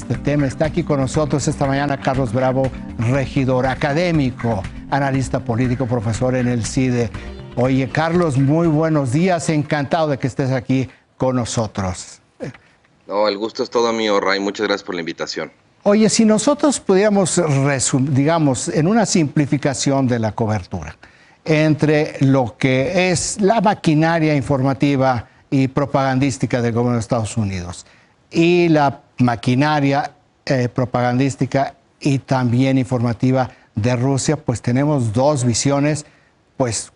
este tema. Está aquí con nosotros esta mañana Carlos Bravo, regidor académico, analista político, profesor en el CIDE. Oye, Carlos, muy buenos días. Encantado de que estés aquí con nosotros. No, el gusto es todo mío, Ray. Muchas gracias por la invitación. Oye, si nosotros pudiéramos, digamos, en una simplificación de la cobertura, entre lo que es la maquinaria informativa y propagandística del gobierno de Estados Unidos y la maquinaria propagandística y también informativa de Rusia, pues tenemos dos visiones pues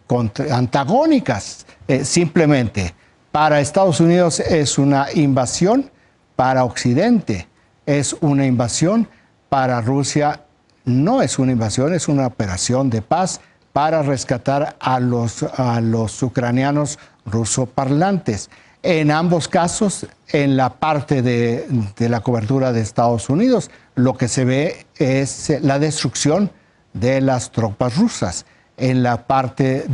antagónicas. Simplemente, para Estados Unidos es una invasión, para Occidente es una invasión, para Rusia no es una invasión, es una operación de paz para rescatar a los ucranianos rusoparlantes. En ambos casos, en la parte de la cobertura de Estados Unidos, lo que se ve es la destrucción de las tropas rusas. En la parte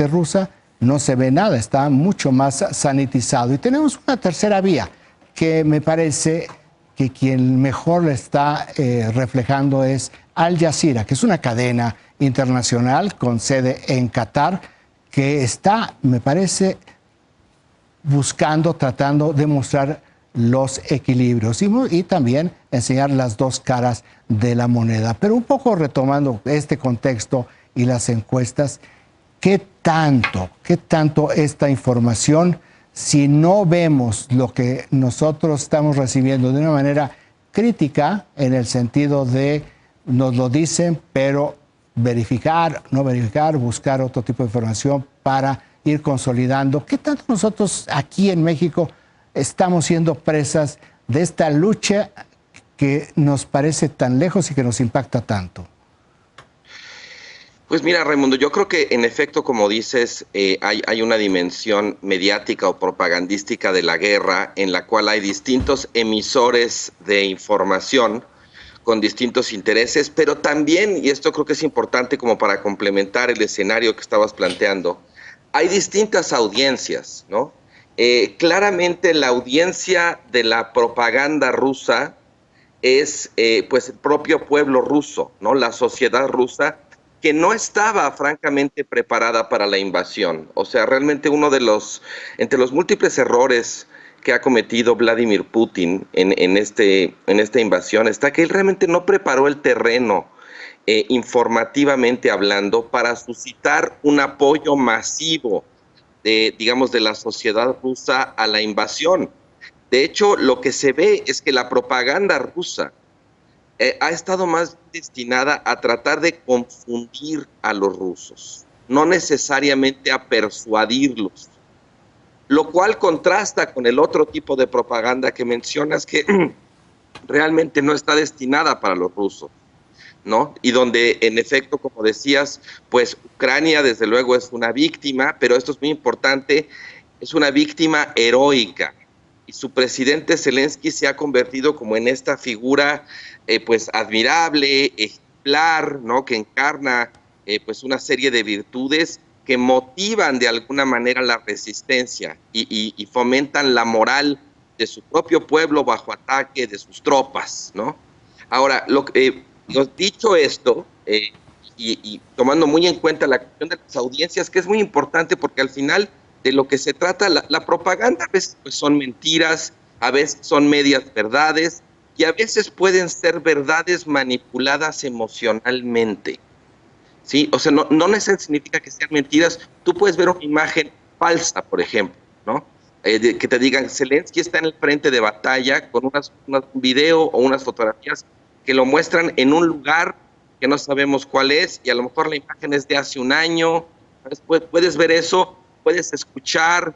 rusa no se ve nada, está mucho más sanitizado. Y tenemos una tercera vía que me parece que quien mejor la está reflejando es Al Jazeera, que es una cadena internacional con sede en Qatar, que está, me parece, tratando de mostrar los equilibrios y también enseñar las dos caras de la moneda. Pero un poco retomando este contexto y las encuestas, ¿qué tanto esta información, si no vemos lo que nosotros estamos recibiendo de una manera crítica, en el sentido de nos lo dicen, pero verificar, no verificar, buscar otro tipo de información para ir consolidando? ¿Qué tanto nosotros aquí en México estamos siendo presas de esta lucha que nos parece tan lejos y que nos impacta tanto? Pues mira, Raimundo, yo creo que en efecto, como dices, hay una dimensión mediática o propagandística de la guerra en la cual hay distintos emisores de información con distintos intereses, pero también, y esto creo que es importante como para complementar el escenario que estabas planteando, hay distintas audiencias, ¿no? Claramente la audiencia de la propaganda rusa es pues el propio pueblo ruso, ¿no? La sociedad rusa, que no estaba francamente preparada para la invasión. O sea, realmente entre los múltiples errores que ha cometido Vladimir Putin en esta invasión, está que él realmente no preparó el terreno informativamente hablando para suscitar un apoyo masivo de la sociedad rusa a la invasión. De hecho, lo que se ve es que la propaganda rusa ha estado más destinada a tratar de confundir a los rusos, no necesariamente a persuadirlos, lo cual contrasta con el otro tipo de propaganda que mencionas, que realmente no está destinada para los rusos, ¿no? Y donde, en efecto, como decías, pues Ucrania desde luego es una víctima, pero esto es muy importante, es una víctima heroica. Y su presidente Zelensky se ha convertido como en esta figura pues admirable, ejemplar, ¿no? Que encarna pues una serie de virtudes que motivan de alguna manera la resistencia y fomentan la moral de su propio pueblo bajo ataque de sus tropas, ¿no? Ahora, dicho esto, y tomando muy en cuenta la cuestión de las audiencias, que es muy importante porque al final de lo que se trata, la propaganda a veces pues, son mentiras, a veces son medias verdades y a veces pueden ser verdades manipuladas emocionalmente, ¿sí? O sea, no necesariamente significa que sean mentiras. Tú puedes ver una imagen falsa, por ejemplo, ¿no? Que te digan, Zelensky está en el frente de batalla con un video o unas fotografías que lo muestran en un lugar que no sabemos cuál es y a lo mejor la imagen es de hace un año. Puedes ver eso. Puedes escuchar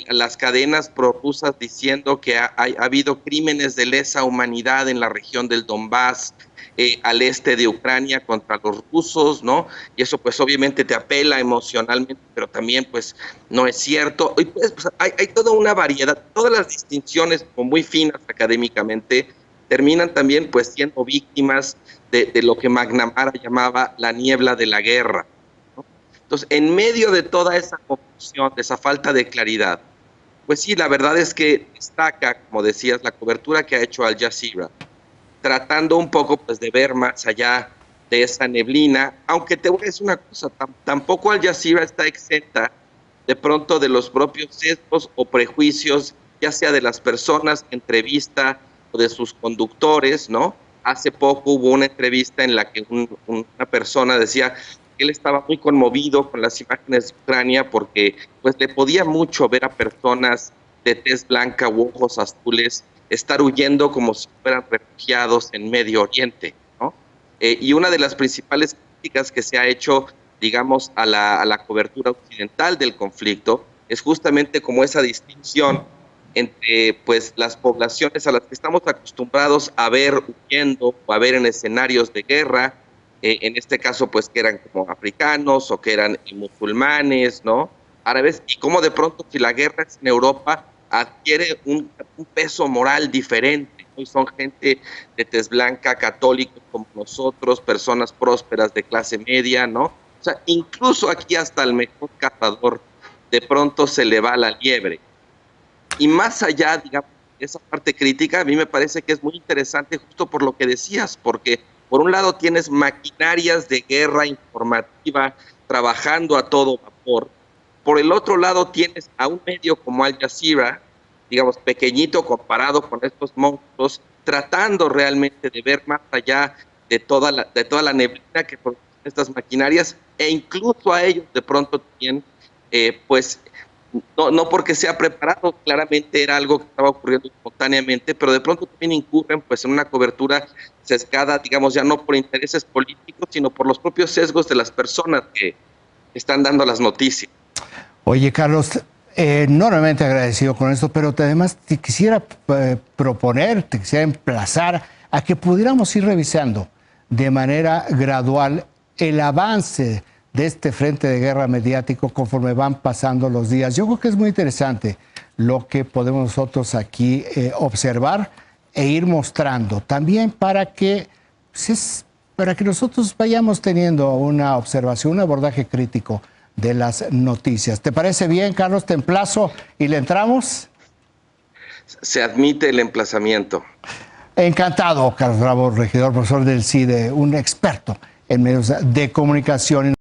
las cadenas prorrusas diciendo que ha habido crímenes de lesa humanidad en la región del Donbass, al este de Ucrania contra los rusos, ¿no? Y eso pues obviamente te apela emocionalmente, pero también pues no es cierto. Y pues, hay toda una variedad, todas las distinciones como muy finas académicamente terminan también pues siendo víctimas de lo que McNamara llamaba la niebla de la guerra. Entonces, en medio de toda esa confusión, de esa falta de claridad, Pues sí, la verdad es que destaca, como decías, la cobertura que ha hecho Al Jazeera, tratando un poco pues de ver más allá de esa neblina, aunque te voy a decir una cosa, tampoco Al Jazeera está exenta de pronto de los propios sesgos o prejuicios, ya sea de las personas que entrevista o de sus conductores, ¿no? Hace poco hubo una entrevista en la que una persona decía que él estaba muy conmovido con las imágenes de Ucrania porque pues le podía mucho ver a personas de tez blanca u ojos azules estar huyendo como si fueran refugiados en Medio Oriente, ¿no? Y una de las principales críticas que se ha hecho, digamos, a la cobertura occidental del conflicto es justamente como esa distinción entre pues las poblaciones a las que estamos acostumbrados a ver huyendo o a ver en escenarios de guerra, en este caso pues que eran como africanos o que eran musulmanes, ¿no? Árabes, y cómo de pronto si la guerra es en Europa adquiere un peso moral diferente, ¿no? Y son gente de tez blanca, católicos como nosotros, personas prósperas de clase media, ¿no? O sea, incluso aquí hasta el mejor cazador de pronto se le va la liebre. Y más allá, digamos, de esa parte crítica, a mí me parece que es muy interesante justo por lo que decías, porque por un lado tienes maquinarias de guerra informativa trabajando a todo vapor, por el otro lado tienes a un medio como Al Jazeera, digamos, pequeñito comparado con estos monstruos, tratando realmente de ver más allá de toda la neblina que producen estas maquinarias, e incluso a ellos de pronto también, pues, no porque sea preparado, claramente era algo que estaba ocurriendo espontáneamente, pero de pronto también incurren pues en una cobertura sesgada, digamos, ya no por intereses políticos, sino por los propios sesgos de las personas que están dando las noticias. Oye, Carlos, enormemente agradecido con esto, pero además te quisiera proponer, te quisiera emplazar a que pudiéramos ir revisando de manera gradual el avance de este frente de guerra mediático conforme van pasando los días. Yo creo que es muy interesante lo que podemos nosotros aquí observar e ir mostrando, también para que nosotros vayamos teniendo una observación, un abordaje crítico de las noticias. ¿Te parece bien, Carlos? Te emplazo y le entramos. Se admite el emplazamiento. Encantado, Carlos Bravo, regidor, profesor del CIDE, un experto en medios de comunicación.